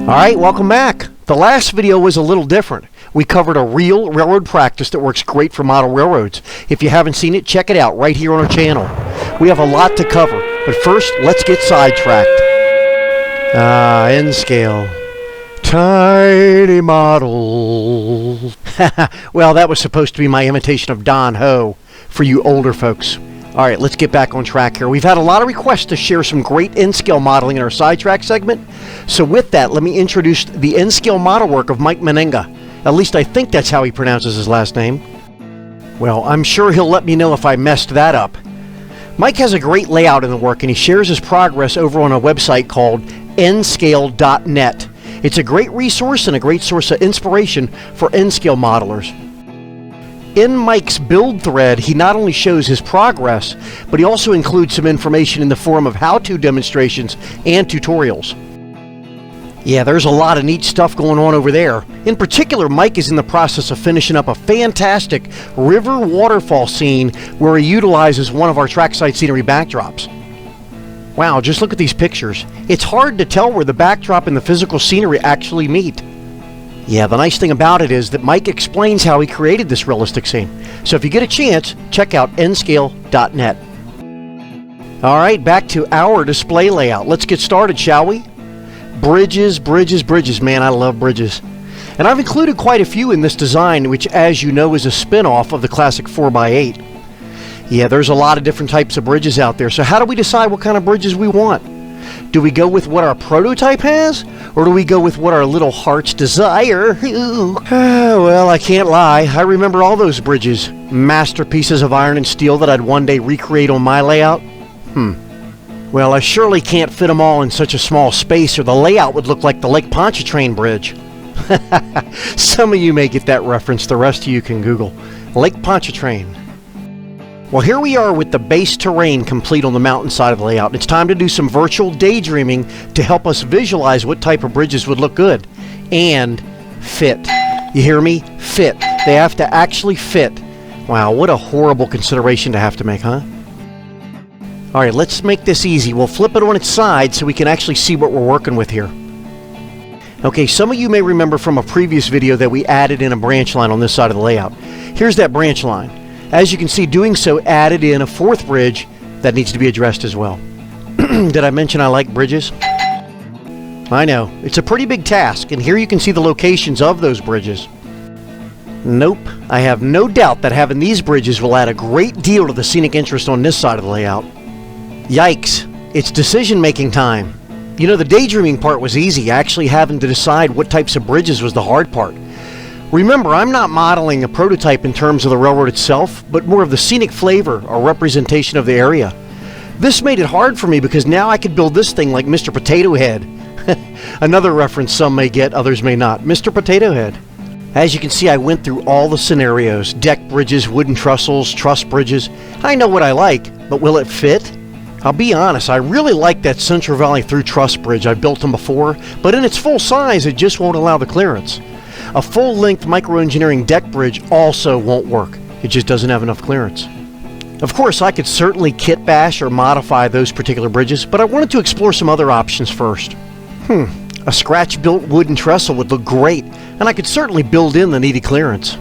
Alright, welcome back. The last video was a little different. We covered a real railroad practice that works great for model railroads. If you haven't seen it, check it out right here on our channel. We have a lot to cover, but first, let's get sidetracked. N scale. Tiny model. Well, that was supposed to be my imitation of Don Ho for you older folks. Alright, let's get back on track here. We've had a lot of requests to share some great N-scale modeling in our sidetrack segment. So with that, let me introduce the N-scale model work of Mike Menenga. At least I think that's how he pronounces his last name. Well, I'm sure he'll let me know if I messed that up. Mike has a great layout in the work, and he shares his progress over on a website called nscale.net. It's a great resource and a great source of inspiration for N-scale modelers. In Mike's build thread, he not only shows his progress, but he also includes some information in the form of how-to demonstrations and tutorials. Yeah, there's a lot of neat stuff going on over there. In particular, Mike is in the process of finishing up a fantastic river waterfall scene where he utilizes one of our trackside scenery backdrops. Wow, just look at these pictures. It's hard to tell where the backdrop and the physical scenery actually meet. Yeah, the nice thing about it is that Mike explains how he created this realistic scene. So if you get a chance, check out nscale.net. Alright, back to our display layout. Let's get started, shall we? Bridges, bridges, bridges. Man, I love bridges. And I've included quite a few in this design, which, as you know, is a spin-off of the classic 4x8. Yeah, there's a lot of different types of bridges out there. So how do we decide what kind of bridges we want? Do we go with what our prototype has? Or do we go with what our little hearts desire? Well, I can't lie. I remember all those bridges. Masterpieces of iron and steel that I'd one day recreate on my layout. Well, I surely can't fit them all in such a small space, or the layout would look like the Lake Pontchartrain Bridge. Some of you may get that reference. The rest of you can Google Lake Pontchartrain. Well, here we are with the base terrain complete on the mountainside of the layout. It's time to do some virtual daydreaming to help us visualize what type of bridges would look good and fit. You hear me? Fit. They have to actually fit. Wow, what a horrible consideration to have to make, huh? Alright, let's make this easy. We'll flip it on its side so we can actually see what we're working with here. Okay, some of you may remember from a previous video that we added in a branch line on this side of the layout. Here's that branch line. As you can see, doing so added in a fourth bridge that needs to be addressed as well. Did I mention I like bridges? I know, it's a pretty big task, and here you can see the locations of those bridges. Nope, I have no doubt that having these bridges will add a great deal to the scenic interest on this side of the layout. Yikes, it's decision-making time. You know, the daydreaming part was easy. Actually having to decide what types of bridges was the hard part. Remember, I'm not modeling a prototype in terms of the railroad itself, but more of the scenic flavor or representation of the area. This made it hard for me because now I could build this thing like Mr. Potato Head. Another reference some may get, others may not. Mr. Potato Head. As you can see, I went through all the scenarios. Deck bridges, wooden trestles, truss bridges. I know what I like, but will it fit? I'll be honest, I really like that Central Valley through truss bridge. I've built them before, but in its full size, it just won't allow the clearance. A full-length micro-engineering deck bridge also won't work. It just doesn't have enough clearance. Of course, I could certainly kit bash or modify those particular bridges, but I wanted to explore some other options first. A scratch-built wooden trestle would look great, and I could certainly build in the needed clearance.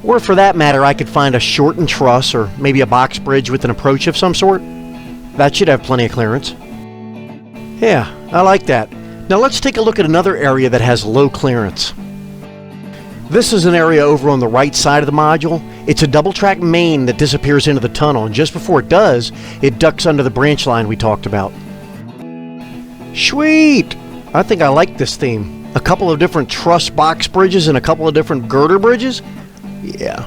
Or for that matter, I could find a shortened truss or maybe a box bridge with an approach of some sort. That should have plenty of clearance. Yeah, I like that. Now let's take a look at another area that has low clearance. This is an area over on the right side of the module. It's a double-track main that disappears into the tunnel, and just before it does, it ducks under the branch line we talked about. Sweet! I think I like this theme. A couple of different truss box bridges and a couple of different girder bridges? Yeah.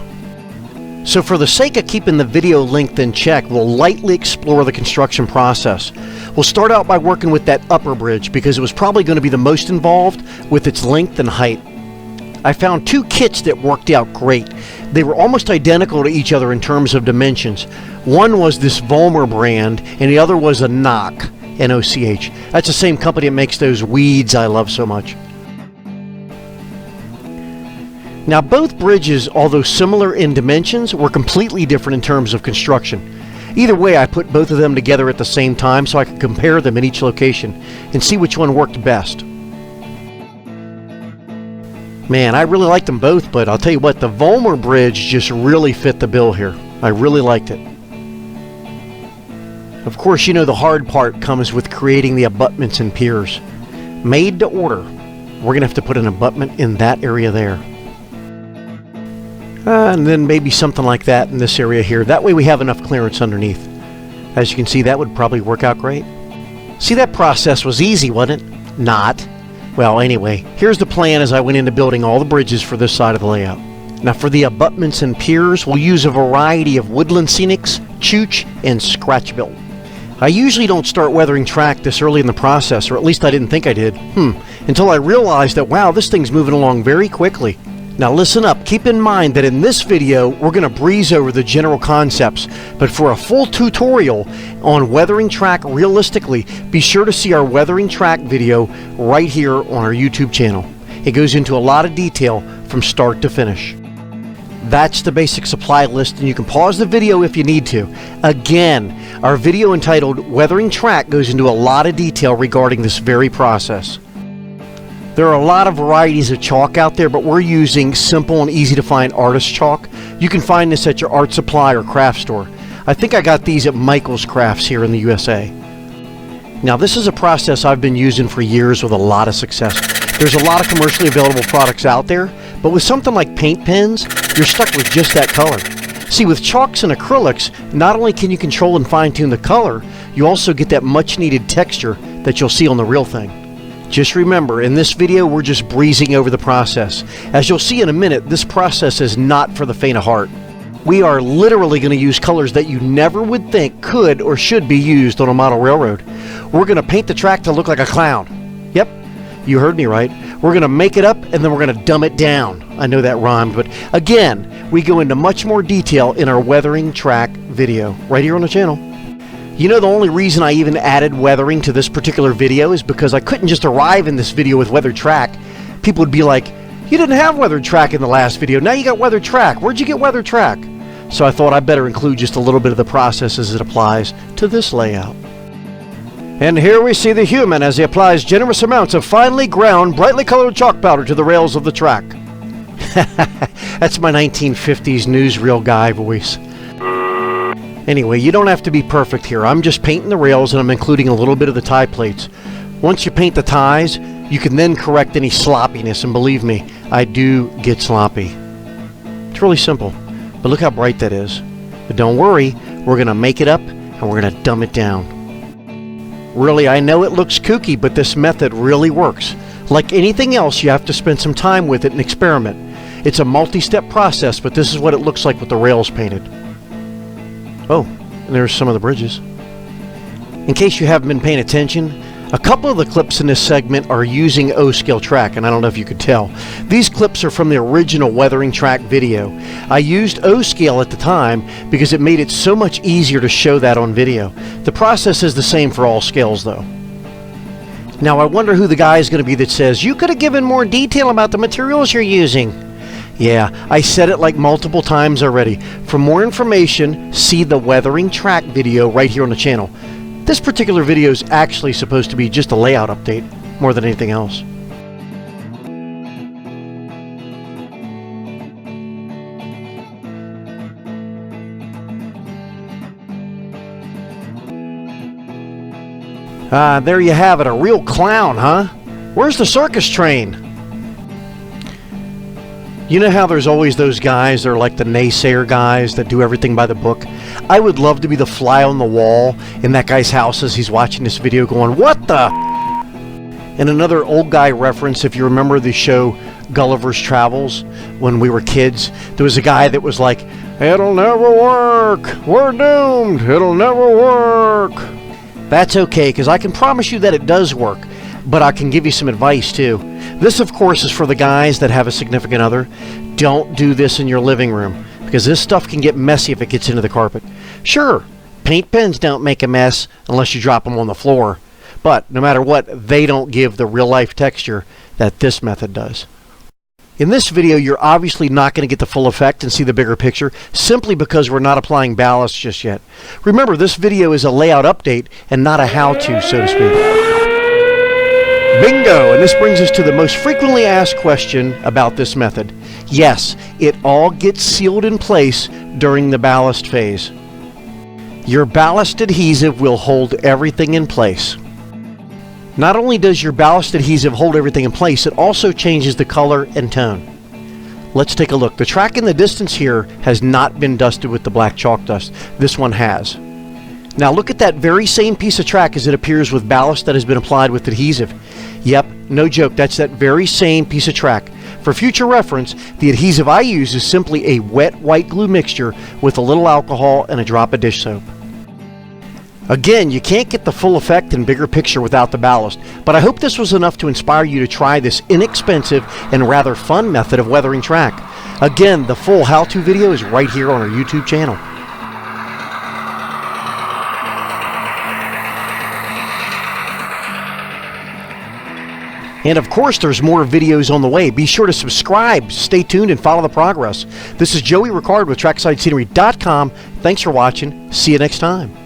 So for the sake of keeping the video length in check, we'll lightly explore the construction process. We'll start out by working with that upper bridge because it was probably going to be the most involved with its length and height. I found two kits that worked out great. They were almost identical to each other in terms of dimensions. One was this Volmer brand and the other was a Noch, N-O-C-H. That's the same company that makes those weeds I love so much. Now both bridges, although similar in dimensions, were completely different in terms of construction. Either way, I put both of them together at the same time so I could compare them in each location and see which one worked best. Man, I really liked them both, but I'll tell you what, the Volmer bridge just really fit the bill here. I really liked it. Of course, you know the hard part comes with creating the abutments and piers. Made to order. We're going to have to put an abutment in that area there. And then maybe something like that in this area here. That way we have enough clearance underneath. As you can see, that would probably work out great. See, that process was easy, wasn't it? Not. Well, anyway, here's the plan as I went into building all the bridges for this side of the layout. Now for the abutments and piers, we'll use a variety of woodland scenics, chooch, and scratch built. I usually don't start weathering track this early in the process, or at least I didn't think I did, until I realized that, wow, this thing's moving along very quickly. Now listen up, keep in mind that in this video we're going to breeze over the general concepts, but for a full tutorial on weathering track realistically, be sure to see our weathering track video right here on our YouTube channel. It goes into a lot of detail from start to finish. That's the basic supply list, and you can pause the video if you need to. Again, our video entitled Weathering Track goes into a lot of detail regarding this very process. There are a lot of varieties of chalk out there, but we're using simple and easy to find artist chalk. You can find this at your art supply or craft store. I think I got these at Michael's Crafts here in the USA. Now this is a process I've been using for years with a lot of success. There's a lot of commercially available products out there, but with something like paint pens, you're stuck with just that color. See, with chalks and acrylics, not only can you control and fine-tune the color, you also get that much-needed texture that you'll see on the real thing. Just remember, in this video, we're just breezing over the process. As you'll see in a minute, this process is not for the faint of heart. We are literally going to use colors that you never would think could or should be used on a model railroad. We're going to paint the track to look like a clown. Yep, you heard me right. We're going to make it up and then we're going to dumb it down. I know that rhymed, but again, we go into much more detail in our weathering track video right here on the channel. You know, the only reason I even added weathering to this particular video is because I couldn't just arrive in this video with weathered track. People would be like, you didn't have weathered track in the last video, now you got weathered track. Where'd you get weathered track? So I thought I'd better include just a little bit of the process as it applies to this layout. And here we see the human as he applies generous amounts of finely ground, brightly colored chalk powder to the rails of the track. That's my 1950s newsreel guy voice. Anyway, you don't have to be perfect here. I'm just painting the rails and I'm including a little bit of the tie plates. Once you paint the ties, you can then correct any sloppiness, and believe me, I do get sloppy. It's really simple, but look how bright that is. But don't worry, we're going to make it up and we're going to dumb it down. Really, I know it looks kooky, but this method really works. Like anything else, you have to spend some time with it and experiment. It's a multi-step process, but this is what it looks like with the rails painted. Oh, and there's some of the bridges. In case you haven't been paying attention, a couple of the clips in this segment are using O-scale track, and I don't know if you could tell. These clips are from the original weathering track video. I used O-scale at the time because it made it so much easier to show that on video. The process is the same for all scales though. Now I wonder who the guy is going to be that says, you could have given more detail about the materials you're using. Yeah, I said it like multiple times already. For more information, see the weathering track video right here on the channel. This particular video is actually supposed to be just a layout update, more than anything else. There you have it, a real clown, huh? Where's the circus train? You know how there's always those guys, they're like the naysayer guys that do everything by the book? I would love to be the fly on the wall in that guy's house as he's watching this video going, what the? And another old guy reference, if you remember the show Gulliver's Travels, when we were kids, there was a guy that was like, it'll never work, we're doomed, it'll never work. That's okay, because I can promise you that it does work. But I can give you some advice too. This, of course, is for the guys that have a significant other. Don't do this in your living room, because this stuff can get messy if it gets into the carpet. Sure, paint pens don't make a mess unless you drop them on the floor, but no matter what, they don't give the real-life texture that this method does. In this video, you're obviously not going to get the full effect and see the bigger picture, simply because we're not applying ballast just yet. Remember, this video is a layout update and not a how-to, so to speak. Bingo! And this brings us to the most frequently asked question about this method. Yes, it all gets sealed in place during the ballast phase. Your ballast adhesive will hold everything in place. Not only does your ballast adhesive hold everything in place, it also changes the color and tone. Let's take a look. The track in the distance here has not been dusted with the black chalk dust. This one has. Now look at that very same piece of track as it appears with ballast that has been applied with adhesive. Yep, no joke, that's that very same piece of track. For future reference, the adhesive I use is simply a wet white glue mixture with a little alcohol and a drop of dish soap. Again, you can't get the full effect and bigger picture without the ballast, but I hope this was enough to inspire you to try this inexpensive and rather fun method of weathering track. Again, the full how-to video is right here on our YouTube channel. And of course, there's more videos on the way. Be sure to subscribe, stay tuned, and follow the progress. This is Joey Ricard with TracksideScenery.com. Thanks for watching. See you next time.